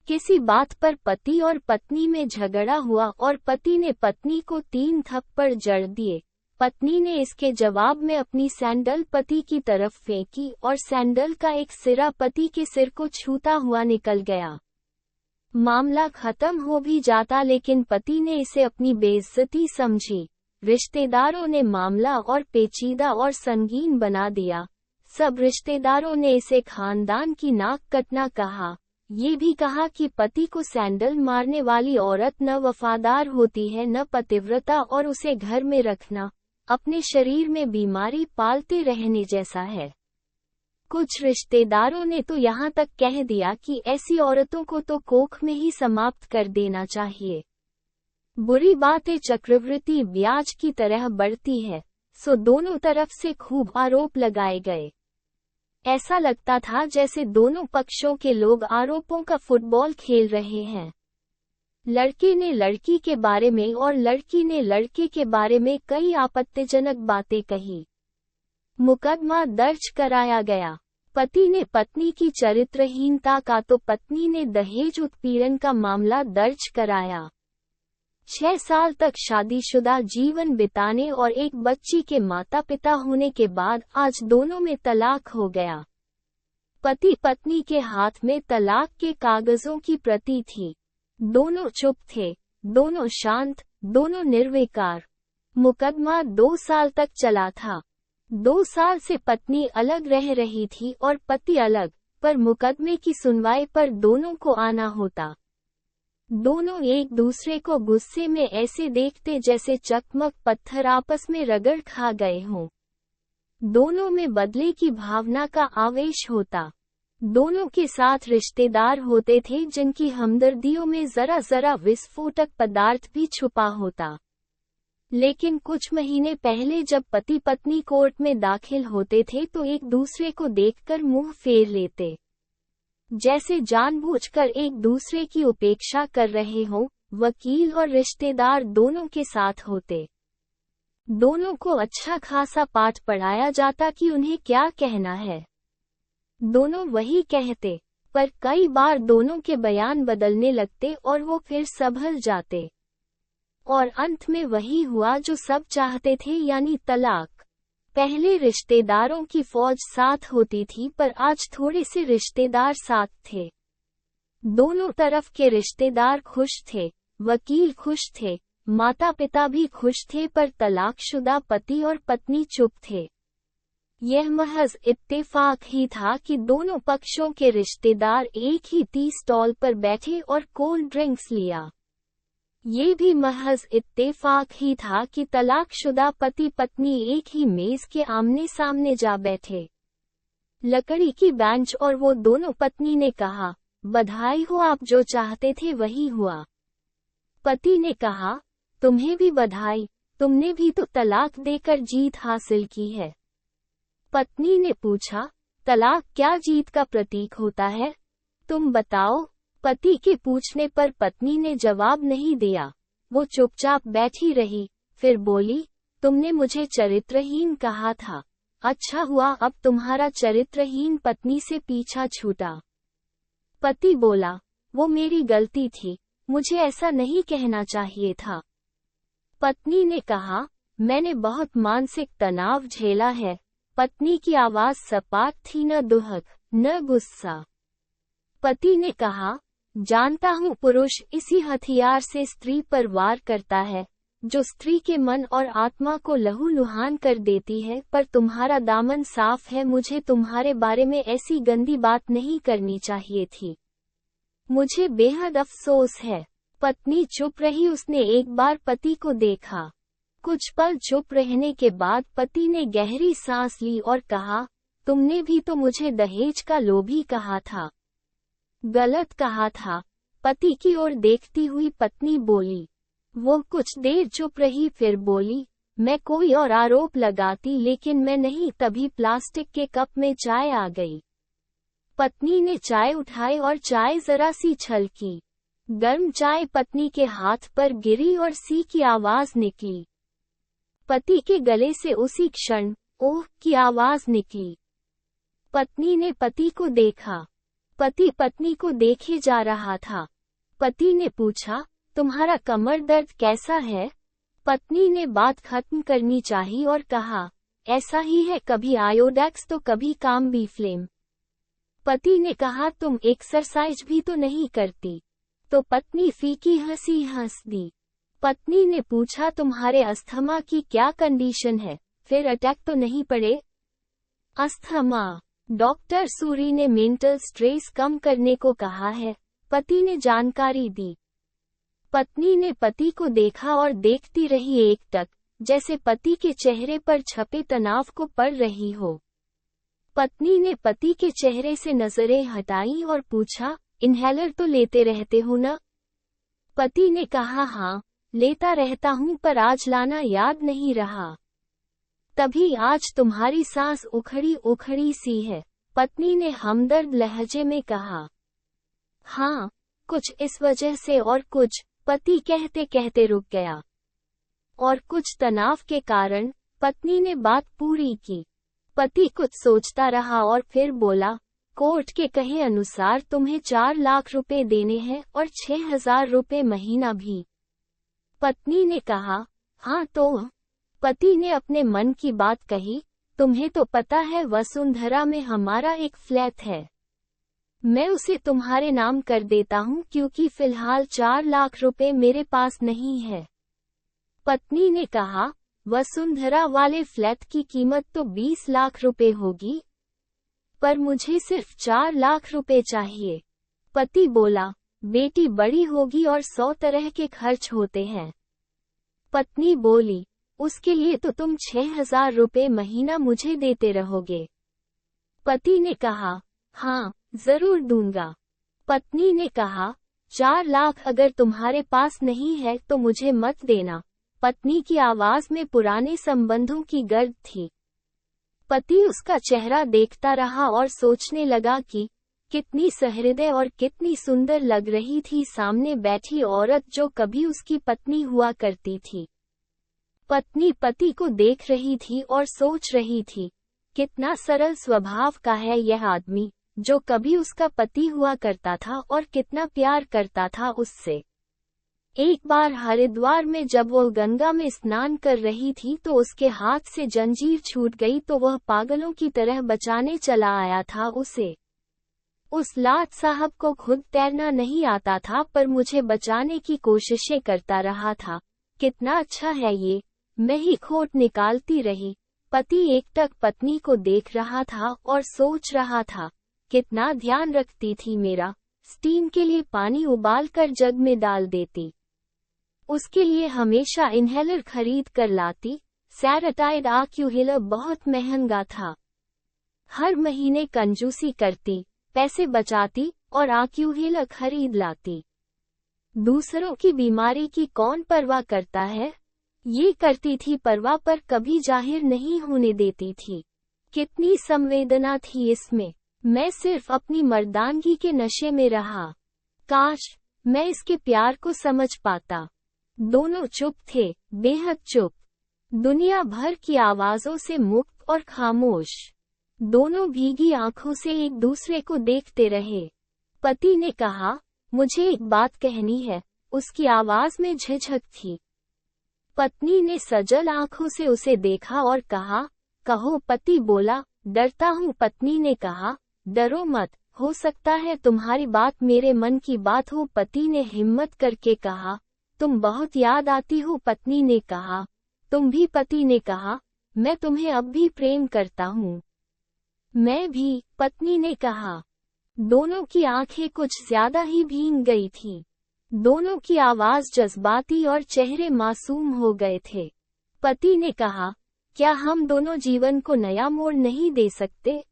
किसी बात पर पति और पत्नी में झगड़ा हुआ और पति ने पत्नी को 3 थप्पड़ जड़ दिए। पत्नी ने इसके जवाब में अपनी सैंडल पति की तरफ फेंकी और सैंडल का एक सिरा पति के सिर को छूता हुआ निकल गया। मामला खत्म हो भी जाता, लेकिन पति ने इसे अपनी बेइज्जती समझी। रिश्तेदारों ने मामला और पेचीदा और संगीन बना दिया। सब रिश्तेदारों ने इसे खानदान की नाक कटना कहा। ये भी कहा कि पति को सैंडल मारने वाली औरत न वफादार होती है न पतिव्रता, और उसे घर में रखना अपने शरीर में बीमारी पालते रहने जैसा है। कुछ रिश्तेदारों ने तो यहाँ तक कह दिया कि ऐसी औरतों को तो कोख में ही समाप्त कर देना चाहिए। बुरी बातें चक्रवृद्धि ब्याज की तरह बढ़ती है, सो दोनों तरफ से खूब आरोप लगाए गए। ऐसा लगता था जैसे दोनों पक्षों के लोग आरोपों का फुटबॉल खेल रहे हैं। लड़के ने लड़की के बारे में और लड़की ने लड़के के बारे में कई आपत्तिजनक बातें कही। मुकदमा दर्ज कराया गया। पति ने पत्नी की चरित्रहीनता का तो पत्नी ने दहेज उत्पीड़न का मामला दर्ज कराया। 6 साल तक शादीशुदा जीवन बिताने और एक बच्ची के माता पिता होने के बाद आज दोनों में तलाक हो गया। पति पत्नी के हाथ में तलाक के कागजों की प्रति थी। दोनों चुप थे, दोनों शांत, दोनों निर्विकार। मुकदमा 2 साल तक चला था। 2 साल से पत्नी अलग रह रही थी और पति अलग, पर मुकदमे की सुनवाई पर दोनों को आना होता। दोनों एक दूसरे को गुस्से में ऐसे देखते जैसे चकमक पत्थर आपस में रगड़ खा गए हों। दोनों में बदले की भावना का आवेश होता। दोनों के साथ रिश्तेदार होते थे जिनकी हमदर्दियों में जरा जरा विस्फोटक पदार्थ भी छुपा होता। लेकिन कुछ महीने पहले जब पति पत्नी कोर्ट में दाखिल होते थे तो एक दूसरे को देखकर मुंह फेर लेते, जैसे जानबूझकर एक दूसरे की उपेक्षा कर रहे हों। वकील और रिश्तेदार दोनों के साथ होते। दोनों को अच्छा खासा पाठ पढ़ाया जाता कि उन्हें क्या कहना है। दोनों वही कहते, पर कई बार दोनों के बयान बदलने लगते और वो फिर संभल जाते। और अंत में वही हुआ जो सब चाहते थे, यानी तलाक। पहले रिश्तेदारों की फौज साथ होती थी, पर आज थोड़े से रिश्तेदार साथ थे। दोनों तरफ के रिश्तेदार खुश थे, वकील खुश थे, माता पिता भी खुश थे, पर तलाकशुदा पति और पत्नी चुप थे। यह महज इत्तेफाक ही था कि दोनों पक्षों के रिश्तेदार एक ही टी स्टॉल पर बैठे और कोल्ड ड्रिंक्स लिया। ये भी महज इत्तेफाक ही था कि तलाकशुदा पति पत्नी एक ही मेज के आमने सामने जा बैठे। लकड़ी की बेंच और वो दोनों। पत्नी ने कहा, बधाई हो, आप जो चाहते थे वही हुआ। पति ने कहा, तुम्हें भी बधाई, तुमने भी तो तलाक देकर जीत हासिल की है। पत्नी ने पूछा, तलाक क्या जीत का प्रतीक होता है? तुम बताओ। पति के पूछने पर पत्नी ने जवाब नहीं दिया। वो चुपचाप बैठी रही, फिर बोली, तुमने मुझे चरित्रहीन कहा था। अच्छा हुआ अब तुम्हारा चरित्रहीन पत्नी से पीछा छूटा। पति बोला, वो मेरी गलती थी, मुझे ऐसा नहीं कहना चाहिए था। पत्नी ने कहा, मैंने बहुत मानसिक तनाव झेला है। पत्नी की आवाज सपाट थी, न दुहक न गुस्सा। पति ने कहा, जानता हूँ पुरुष इसी हथियार से स्त्री पर वार करता है, जो स्त्री के मन और आत्मा को लहूलुहान कर देती है, पर तुम्हारा दामन साफ है। मुझे तुम्हारे बारे में ऐसी गंदी बात नहीं करनी चाहिए थी। मुझे बेहद अफसोस है। पत्नी चुप रही। उसने एक बार पति को देखा। कुछ पल चुप रहने के बाद पति ने गहरी सांस ली और कहा, तुमने भी तो मुझे दहेज का लोभी कहा था। गलत कहा था। पति की ओर देखती हुई पत्नी बोली। वो कुछ देर चुप रही, फिर बोली, मैं कोई और आरोप लगाती, लेकिन मैं नहीं। तभी प्लास्टिक के कप में चाय आ गई। पत्नी ने चाय उठाई और चाय जरा सी छलकी। गर्म चाय पत्नी के हाथ पर गिरी और सी की आवाज निकली। पति के गले से उसी क्षण ओह की आवाज निकली। पत्नी ने पति को देखा। पति पत्नी को देखे जा रहा था। पति ने पूछा, तुम्हारा कमर दर्द कैसा है? पत्नी ने बात खत्म करनी चाहिए और कहा, ऐसा ही है, कभी आयोडेक्स तो कभी काम बी फ्लेम। पति ने कहा, तुम एक्सरसाइज भी तो नहीं करती। तो पत्नी फीकी हंसी हंस दी। पत्नी ने पूछा, तुम्हारे अस्थमा की क्या कंडीशन है, फिर अटैक तो नहीं पड़े? अस्थमा। डॉक्टर सूरी ने मेंटल स्ट्रेस कम करने को कहा है, पति ने जानकारी दी। पत्नी ने पति को देखा और देखती रही एकटक, जैसे पति के चेहरे पर छपे तनाव को पढ़ रही हो। पत्नी ने पति के चेहरे से नजरें हटाई और पूछा, इनहेलर तो लेते रहते हो ना? पति ने कहा, हाँ, लेता रहता हूँ, पर आज लाना याद नहीं रहा। तभी आज तुम्हारी सांस उखड़ी उखड़ी सी है, पत्नी ने हमदर्द लहजे में कहा। हाँ, कुछ इस वजह से और कुछ, पति कहते कहते रुक गया। और कुछ तनाव के कारण, पत्नी ने बात पूरी की। पति कुछ सोचता रहा और फिर बोला, कोर्ट के कहे अनुसार तुम्हें 4 लाख रुपए देने हैं और 6,000 रुपए महीना भी। पत्नी ने कहा, हाँ तो? पति ने अपने मन की बात कही, तुम्हें तो पता है वसुंधरा में हमारा एक फ्लैट है, मैं उसे तुम्हारे नाम कर देता हूँ क्योंकि फिलहाल 4 लाख रुपए मेरे पास नहीं है। पत्नी ने कहा, वसुंधरा वाले फ्लैट की कीमत तो 20 लाख रुपए होगी, पर मुझे सिर्फ 4 लाख रुपए चाहिए। पति बोला, बेटी बड़ी होगी और 100 तरह के खर्च होते हैं। पत्नी बोली, उसके लिए तो तुम 6,000 रुपए महीना मुझे देते रहोगे। पति ने कहा, हाँ, जरूर दूंगा। पत्नी ने कहा, 4 लाख अगर तुम्हारे पास नहीं है तो मुझे मत देना। पत्नी की आवाज में पुराने संबंधों की गर्द थी। पति उसका चेहरा देखता रहा और सोचने लगा कि कितनी सहृदय और कितनी सुंदर लग रही थी सामने बैठी औरत जो कभी उसकी पत्नी हुआ करती थी। पत्नी पति को देख रही थी और सोच रही थी, कितना सरल स्वभाव का है यह आदमी, जो कभी उसका पति हुआ करता था और कितना प्यार करता था उससे। एक बार हरिद्वार में जब वो गंगा में स्नान कर रही थी तो उसके हाथ से जंजीर छूट गई तो वह पागलों की तरह बचाने चला आया था उसे। उस लाट साहब को खुद तैरना नहीं आता था पर मुझे बचाने की कोशिशें करता रहा था। कितना अच्छा है ये, मैं ही खोट निकालती रही। पति एकटक पत्नी को देख रहा था और सोच रहा था, कितना ध्यान रखती थी मेरा। स्टीम के लिए पानी उबालकर जग में डाल देती, उसके लिए हमेशा इनहेलर खरीद कर लाती। सैराटाइड आक्यूहेलर बहुत महंगा था। हर महीने कंजूसी करती, पैसे बचाती और आक्यूहेलर खरीद लाती। दूसरों की बीमारी की कौन परवाह करता है? ये करती थी परवाह, पर कभी जाहिर नहीं होने देती थी। कितनी संवेदना थी इसमें। मैं सिर्फ अपनी मर्दानगी के नशे में रहा। काश मैं इसके प्यार को समझ पाता। दोनों चुप थे, बेहद चुप, दुनिया भर की आवाजों से मुक्त और खामोश। दोनों भीगी आंखों से एक दूसरे को देखते रहे। पति ने कहा, मुझे एक बात कहनी है। उसकी आवाज में झिझक थी। पत्नी ने सजल आंखों से उसे देखा और कहा, कहो। पति बोला, डरता हूँ। पत्नी ने कहा, डरो मत, हो सकता है तुम्हारी बात मेरे मन की बात हो। पति ने हिम्मत करके कहा, तुम बहुत याद आती हो। पत्नी ने कहा, तुम भी। पति ने कहा, मैं तुम्हें अब भी प्रेम करता हूँ। मैं भी, पत्नी ने कहा। दोनों की आंखें कुछ ज्यादा ही भीग गई थीं। दोनों की आवाज जज्बाती और चेहरे मासूम हो गए थे। पति ने कहा, क्या हम दोनों जीवन को नया मोड़ नहीं दे सकते?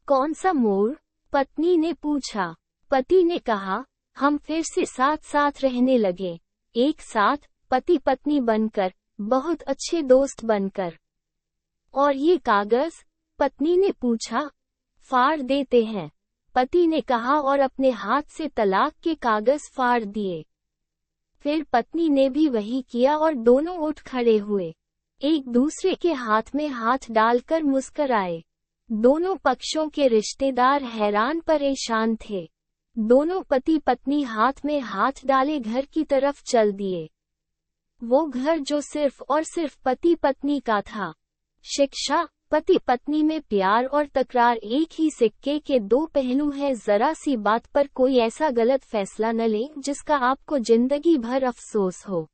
कौन सा मोड़? पत्नी ने पूछा। पति ने कहा, हम फिर से साथ साथ रहने लगे, एक साथ, पति पत्नी बनकर, बहुत अच्छे दोस्त बनकर। और ये कागज? पत्नी ने पूछा। फाड़ देते हैं, पति ने कहा और अपने हाथ से तलाक के कागज फाड़ दिए। फिर पत्नी ने भी वही किया और दोनों उठ खड़े हुए, एक दूसरे के हाथ में हाथ डालकर मुस्कराए। दोनों पक्षों के रिश्तेदार हैरान परेशान थे। दोनों पति पत्नी हाथ में हाथ डाले घर की तरफ चल दिए। वो घर जो सिर्फ और सिर्फ पति पत्नी का था। शिक्षा, पति पत्नी में प्यार और तकरार एक ही सिक्के के दो पहलू हैं। जरा सी बात पर कोई ऐसा गलत फैसला न लें जिसका आपको जिंदगी भर अफसोस हो।